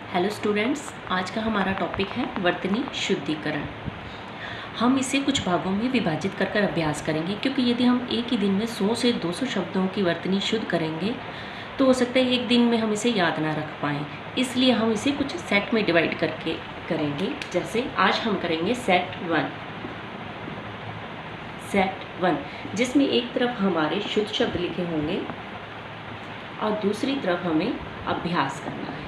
Hello students, आज का हमारा टॉपिक है वर्तनी शुद्धिकरण। हम इसे कुछ भागों में विभाजित कर अभ्यास करेंगे, क्योंकि यदि हम एक ही दिन में 100 से 200 शब्दों की वर्तनी शुद्ध करेंगे तो हो सकता है एक दिन में हम इसे याद ना रख पाएँ। इसलिए हम इसे कुछ सेट में डिवाइड करके करेंगे। जैसे आज हम करेंगे सेट वन, जिसमें एक तरफ हमारे शुद्ध शब्द लिखे होंगे और दूसरी तरफ हमें अभ्यास करना है।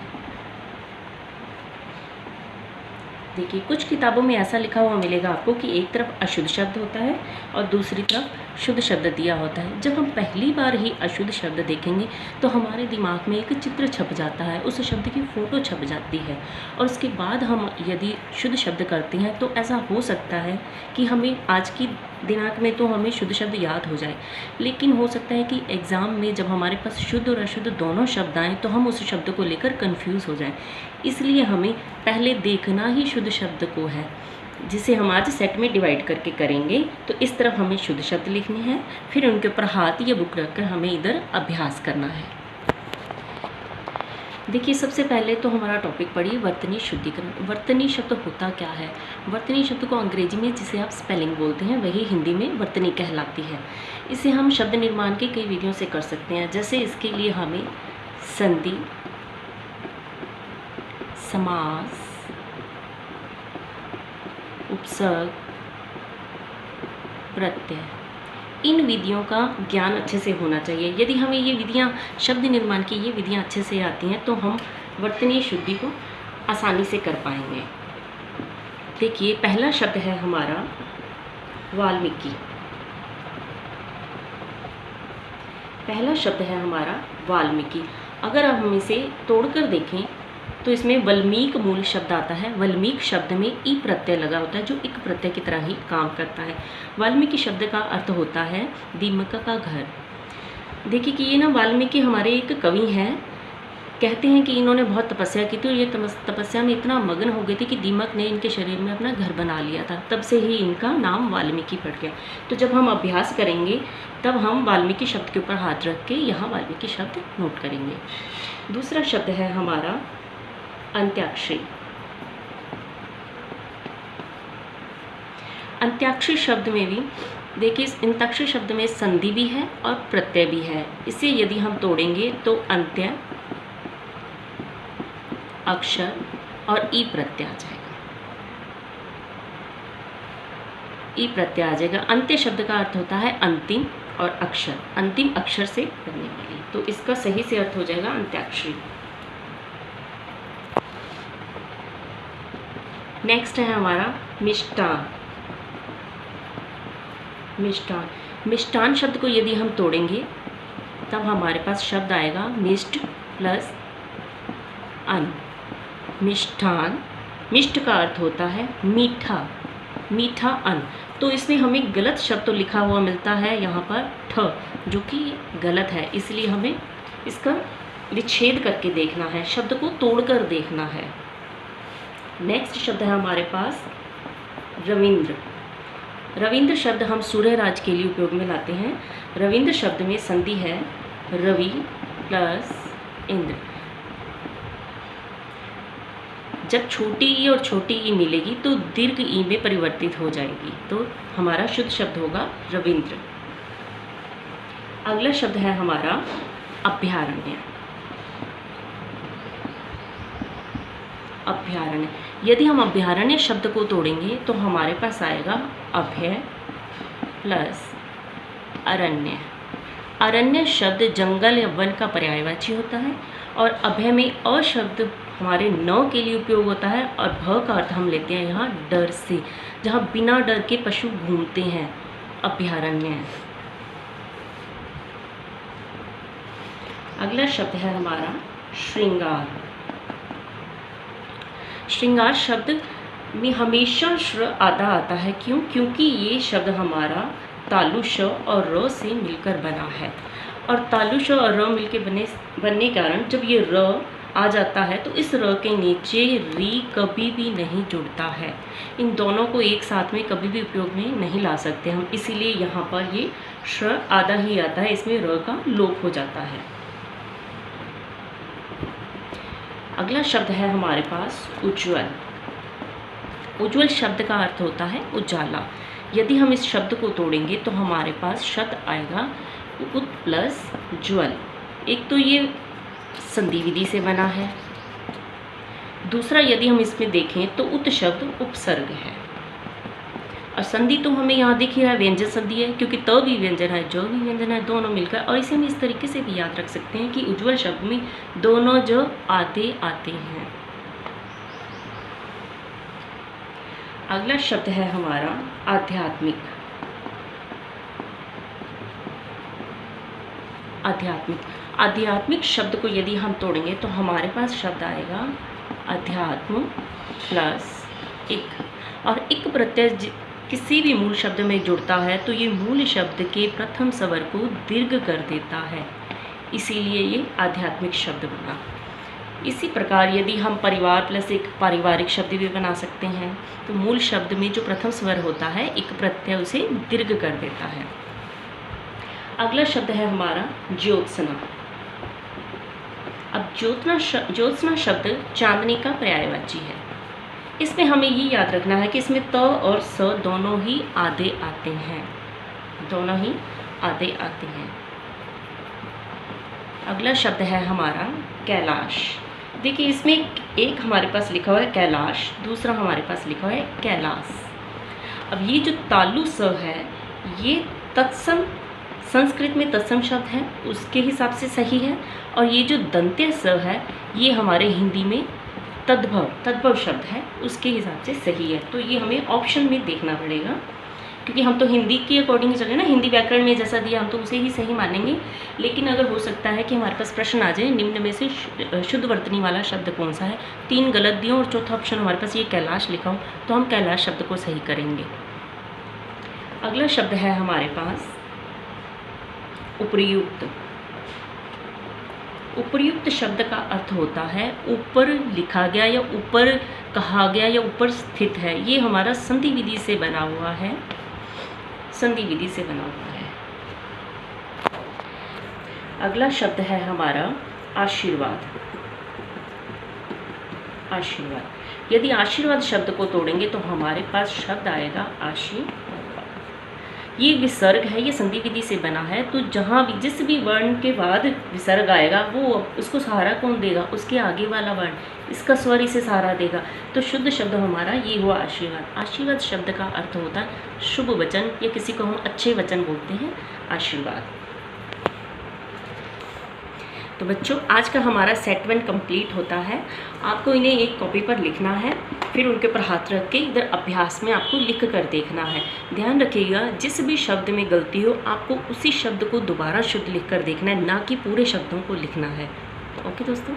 देखिए, कुछ किताबों में ऐसा लिखा हुआ मिलेगा आपको कि एक तरफ अशुद्ध शब्द होता है और दूसरी तरफ शुद्ध शब्द दिया होता है। जब हम पहली बार ही अशुद्ध शब्द देखेंगे तो हमारे दिमाग में एक चित्र छप जाता है, उस शब्द की फ़ोटो छप जाती है, और उसके बाद हम यदि शुद्ध शब्द करते हैं तो ऐसा हो सकता है कि हमें आज की दिनांक में तो हमें शुद्ध शब्द याद हो जाए, लेकिन हो सकता है कि एग्ज़ाम में जब हमारे पास शुद्ध और अशुद्ध दोनों शब्द आएँ तो हम उस शब्द को लेकर कंफ्यूज हो जाएं। इसलिए हमें पहले देखना ही शुद्ध शब्द को है, जिसे हम आज सेट में डिवाइड करके करेंगे। तो इस तरफ हमें शुद्ध शब्द लिखने हैं, फिर उनके ऊपर हाथ या बुक रखकर हमें इधर अभ्यास करना है। देखिए, सबसे पहले तो हमारा टॉपिक पढ़िए वर्तनी शुद्धिकरण। वर्तनी शब्द होता क्या है? वर्तनी शब्द को अंग्रेजी में जिसे आप स्पेलिंग बोलते हैं वही हिंदी में वर्तनी कहलाती है। इसे हम शब्द निर्माण के कई विधियों से कर सकते हैं। जैसे इसके लिए हमें संधि, समास, उपसर्ग, प्रत्यय, इन विधियों का ज्ञान अच्छे से होना चाहिए। यदि हमें ये विधियाँ, शब्द निर्माण की ये विधियाँ अच्छे से आती हैं तो हम वर्तनी शुद्धि को आसानी से कर पाएंगे। देखिए, पहला शब्द है हमारा वाल्मीकि। पहला शब्द है हमारा वाल्मीकि। अगर हम इसे तोड़कर देखें तो इसमें वल्मीक मूल शब्द आता है। वल्मीक शब्द में ई प्रत्यय लगा होता है, जो इक प्रत्यय की तरह ही काम करता है। वाल्मीकि शब्द का अर्थ होता है दीमक का घर। देखिए कि ये ना वाल्मीकि हमारे एक कवि हैं। कहते हैं कि इन्होंने बहुत तपस्या की थी और ये तपस्या में इतना मग्न हो गए थे कि दीमक ने इनके शरीर में अपना घर बना लिया था। तब से ही इनका नाम वाल्मीकि पड़ गया। तो जब हम अभ्यास करेंगे तब हम वाल्मीकि शब्द के ऊपर हाथ रख के यहाँ वाल्मीकि शब्द नोट करेंगे। दूसरा शब्द है हमारा अंत्याक्षरी। अंत्याक्षरी शब्द में भी देखिए, अंत्याक्षरी शब्द में संधि भी है और प्रत्यय भी है। इसे यदि हम तोड़ेंगे तो अंत्य, अक्षर और ई प्रत्यय आ जाएगा। ई प्रत्यय आ जाएगा। अंत्य शब्द का अर्थ होता है अंतिम, और अक्षर अंतिम अक्षर से बनने वाली, तो इसका सही से अर्थ हो जाएगा अंत्याक्षरी। नेक्स्ट है हमारा मिष्टान। मिष्टान, मिष्टान शब्द को यदि हम तोड़ेंगे तब हमारे पास शब्द आएगा मिष्ट प्लस अन। मिष्ठान, मिष्ट का अर्थ होता है मीठा, मीठा अन्न। तो इसमें हमें गलत शब्द तो लिखा हुआ मिलता है यहाँ पर ठ, जो कि गलत है। इसलिए हमें इसका विच्छेद करके देखना है, शब्द को तोड़कर देखना है। नेक्स्ट शब्द है हमारे पास रविंद्र। रविंद्र शब्द हम सूर्यराज के लिए उपयोग में लाते हैं। रविंद्र शब्द में संधि है रवि प्लस इंद्र। जब छोटी ई और छोटी ई मिलेगी तो दीर्घ ई में परिवर्तित हो जाएगी, तो हमारा शुद्ध शब्द होगा रविंद्र। अगला शब्द है हमारा अभयारण्य। अभयारण्य, यदि हम अभयारण्य शब्द को तोड़ेंगे तो हमारे पास आएगा अभय प्लस अरण्य। अरण्य शब्द जंगल या वन का पर्यायवाची होता है, और अभय में अ शब्द हमारे न के लिए उपयोग होता है, और भ का अर्थ हम लेते हैं यहाँ डर से, जहाँ बिना डर के पशु घूमते हैं, अभयारण्य। अगला शब्द है हमारा श्रृंगार। श्रृंगार शब्द में हमेशा श्र आधा आता है। क्यों? क्योंकि ये शब्द हमारा तालु श और र से मिलकर बना है, और तालु श और र मिलकर बनने के कारण जब ये र आ जाता है तो इस र के नीचे री कभी भी नहीं जुड़ता है। इन दोनों को एक साथ में कभी भी उपयोग में नहीं ला सकते हम, इसीलिए यहाँ पर ये श्र आधा ही आता है, इसमें र का लोप हो जाता है। अगला शब्द है हमारे पास उज्ज्वल। उज्ज्वल शब्द का अर्थ होता है उजाला। यदि हम इस शब्द को तोड़ेंगे तो हमारे पास शब्द आएगा उत प्लस ज्वल। एक तो ये संधि विधि से बना है, दूसरा यदि हम इसमें देखें तो उत शब्द उपसर्ग है, और संधि तो हमें यहाँ दिख ही रहा है व्यंजन संधि है, क्योंकि त भी व्यंजन है ज भी व्यंजन है, दोनों मिलकर। और इसे हम इस तरीके से भी याद रख सकते हैं कि उज्ज्वल शब्द में दोनों ज आते आते हैं। अगला शब्द है हमारा आध्यात्मिक। आध्यात्मिक आध्यात्मिक शब्द को यदि हम तोड़ेंगे तो हमारे पास शब्द आएगा अध्यात्म प्लस इक, और इक प्रत्यय किसी भी मूल शब्द में जुड़ता है तो ये मूल शब्द के प्रथम स्वर को दीर्घ कर देता है, इसीलिए ये आध्यात्मिक शब्द बना। इसी प्रकार यदि हम परिवार प्लस एक पारिवारिक शब्द भी बना सकते हैं, तो मूल शब्द में जो प्रथम स्वर होता है एक प्रत्यय उसे दीर्घ कर देता है। अगला शब्द है हमारा ज्योत्सना। अब ज्योत्सना शब्द चांदनी का पर्यायवाची है। इसमें हमें ये याद रखना है कि इसमें त और स दोनों ही आधे आते हैं, दोनों ही आधे आते हैं। अगला शब्द है हमारा कैलाश। देखिए इसमें एक हमारे पास लिखा हुआ है कैलाश, दूसरा हमारे पास लिखा हुआ है कैलाश। अब ये जो तालु स है ये तत्सम संस्कृत में तत्सम शब्द है, उसके हिसाब से सही है, और ये जो दंत्य स है ये हमारे हिंदी में तद्भव शब्द है, उसके हिसाब से सही है। तो ये हमें ऑप्शन में देखना पड़ेगा, क्योंकि हम तो हिंदी के अकॉर्डिंग चले ना, हिंदी व्याकरण में जैसा दिया हम तो उसे ही सही मानेंगे। लेकिन अगर हो सकता है कि हमारे पास प्रश्न आ जाए निम्न में से शुद्ध वर्तनी वाला शब्द कौन सा है, 3 गलत दियो और चौथा ऑप्शन हमारे पास ये कैलाश लिखा हो, तो हम कैलाश शब्द को सही करेंगे। अगला शब्द है हमारे पास उपर्युक्त। उपर्युक्त शब्द का अर्थ होता है ऊपर लिखा गया या ऊपर कहा गया या ऊपर स्थित है। ये हमारा संधि विधि से बना हुआ है, संधि विधि से बना हुआ है। अगला शब्द है हमारा आशीर्वाद। आशीर्वाद यदि आशीर्वाद शब्द को तोड़ेंगे तो हमारे पास शब्द आएगा आशीर्वाद। ये विसर्ग है, ये संधि विधि से बना है, तो जहाँ भी जिस भी वर्ण के बाद विसर्ग आएगा वो उसको सहारा कौन देगा, उसके आगे वाला वर्ण, इसका स्वर इसे सहारा देगा। तो शुद्ध शब्द हमारा ये हुआ आशीर्वाद। आशीर्वाद शब्द का अर्थ होता है शुभ वचन, या किसी को हम अच्छे वचन बोलते हैं आशीर्वाद। तो बच्चों आज का हमारा सेट 1 कंप्लीट होता है। आपको इन्हें एक कॉपी पर लिखना है, फिर उनके ऊपर हाथ रख के इधर अभ्यास में आपको लिख कर देखना है। ध्यान रखिएगा जिस भी शब्द में गलती हो आपको उसी शब्द को दोबारा शुद्ध लिख कर देखना है, ना कि पूरे शब्दों को लिखना है। ओके दोस्तों।